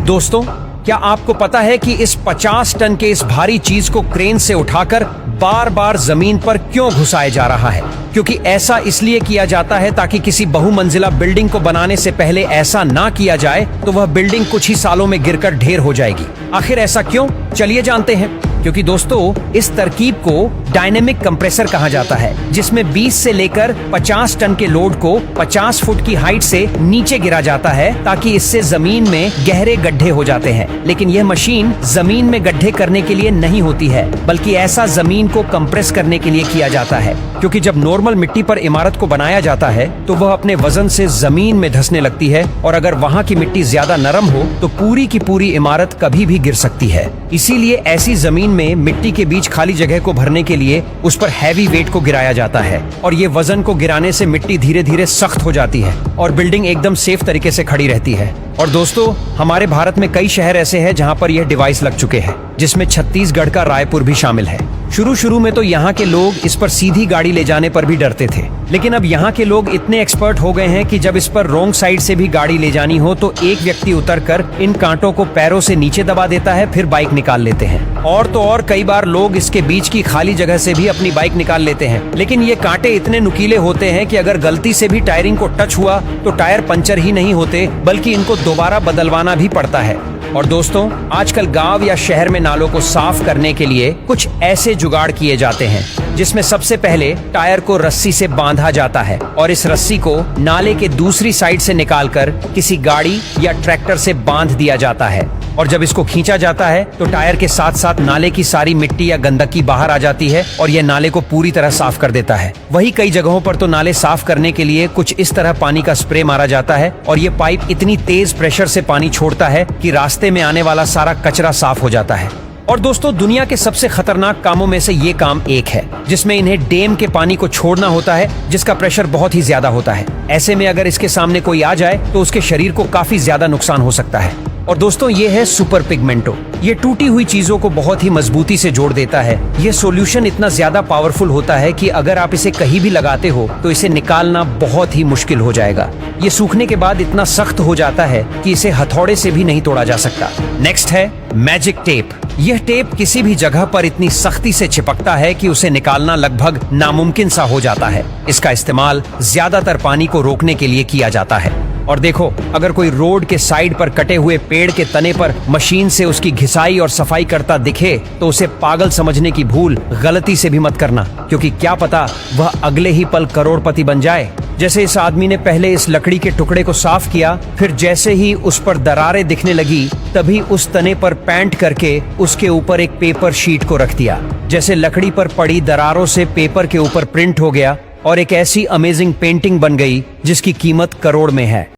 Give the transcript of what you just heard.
दोस्तों, क्या आपको पता है कि इस 50 टन के इस भारी चीज को क्रेन से उठाकर बार बार जमीन पर क्यों घुसाया जा रहा है? क्योंकि ऐसा इसलिए किया जाता है ताकि किसी बहुमंजिला बिल्डिंग को बनाने से पहले ऐसा ना किया जाए तो वह बिल्डिंग कुछ ही सालों में गिरकर ढेर हो जाएगी। आखिर ऐसा क्यों? चलिए जानते हैं। क्योंकि दोस्तों, इस तरकीब को डायनेमिक कंप्रेसर कहा जाता है, जिसमें 20 से लेकर 50 टन के लोड को 50 फुट की हाइट से नीचे गिरा जाता है ताकि इससे जमीन में गहरे गड्ढे हो जाते हैं। लेकिन यह मशीन जमीन में गड्ढे करने के लिए नहीं होती है, बल्कि ऐसा जमीन को कंप्रेस करने के लिए किया जाता है। क्योंकि जब नॉर्मल मिट्टी पर इमारत को बनाया जाता है तो वह अपने वजन से जमीन में धंसने लगती है, और अगर वहाँ की मिट्टी ज्यादा नरम हो तो पूरी की पूरी इमारत कभी भी गिर सकती है। इसीलिए ऐसी जमीन में मिट्टी के बीच खाली जगह को भरने के लिए उस पर हैवी वेट को गिराया जाता है, और ये वजन को गिराने से मिट्टी धीरे धीरे सख्त हो जाती है और बिल्डिंग एकदम सेफ तरीके से खड़ी रहती है। और दोस्तों, हमारे भारत में कई शहर ऐसे हैं जहां पर यह डिवाइस लग चुके हैं, जिसमें छत्तीसगढ़ का रायपुर भी शामिल है। शुरू में तो यहाँ के लोग इस पर सीधी गाड़ी ले जाने पर भी डरते थे, लेकिन अब यहाँ के लोग इतने एक्सपर्ट हो गए हैं कि जब इस पर रॉन्ग साइड से भी गाड़ी ले जानी हो तो एक व्यक्ति उतरकर इन कांटों को पैरों से नीचे दबा देता है, फिर बाइक निकाल लेते हैं। और तो और कई बार लोग इसके बीच की खाली जगह से भी अपनी बाइक निकाल लेते हैं। लेकिन ये कांटे इतने नुकीले होते हैं कि अगर गलती से भी टायरिंग को टच हुआ तो टायर पंचर ही नहीं होते, बल्कि इनको दोबारा बदलवाना भी पड़ता है। और दोस्तों, आजकल गांव या शहर में नालों को साफ करने के लिए कुछ ऐसे जुगाड़ किए जाते हैं, जिसमें सबसे पहले टायर को रस्सी से बांधा जाता है और इस रस्सी को नाले के दूसरी साइड से निकालकर किसी गाड़ी या ट्रैक्टर से बांध दिया जाता है। और जब इसको खींचा जाता है तो टायर के साथ साथ नाले की सारी मिट्टी या गंदगी बाहर आ जाती है और यह नाले को पूरी तरह साफ कर देता है। वही कई जगहों पर तो नाले साफ करने के लिए कुछ इस तरह पानी का स्प्रे मारा जाता है, और ये पाइप इतनी तेज प्रेशर से पानी छोड़ता है कि रास्ते में आने वाला सारा कचरा साफ हो जाता है। और दोस्तों, दुनिया के सबसे खतरनाक कामों में से ये काम एक है, जिसमें इन्हें डैम के पानी को छोड़ना होता है, जिसका प्रेशर बहुत ही ज्यादा होता है। ऐसे में अगर इसके सामने कोई आ जाए तो उसके शरीर को काफी ज्यादा नुकसान हो सकता है। और दोस्तों, ये है सुपर पिगमेंटो। ये टूटी हुई चीजों को बहुत ही मजबूती से जोड़ देता है। ये सॉल्यूशन इतना ज्यादा पावरफुल होता है कि अगर आप इसे कहीं भी लगाते हो तो इसे निकालना बहुत ही मुश्किल हो जाएगा। ये सूखने के बाद इतना सख्त हो जाता है कि इसे हथौड़े से भी नहीं तोड़ा जा सकता। नेक्स्ट है मैजिक टेप। यह टेप किसी भी जगह पर इतनी सख्ती से चिपकता है कि उसे निकालना लगभग नामुमकिन सा हो जाता है। इसका इस्तेमाल ज्यादातर पानी को रोकने के लिए किया जाता है। और देखो, अगर कोई रोड के साइड पर कटे हुए पेड़ के तने पर मशीन से उसकी घिसाई और सफाई करता दिखे तो उसे पागल समझने की भूल गलती से भी मत करना, क्योंकि क्या पता वह अगले ही पल करोड़पति बन जाए। जैसे इस आदमी ने पहले इस लकड़ी के टुकड़े को साफ किया, फिर जैसे ही उस पर दरारें दिखने लगी तभी उस तने पर पेंट करके उसके ऊपर एक पेपर शीट को रख दिया। जैसे लकड़ी पर पड़ी दरारों से पेपर के ऊपर प्रिंट हो गया और एक ऐसी अमेजिंग पेंटिंग बन गई जिसकी कीमत करोड़ में है।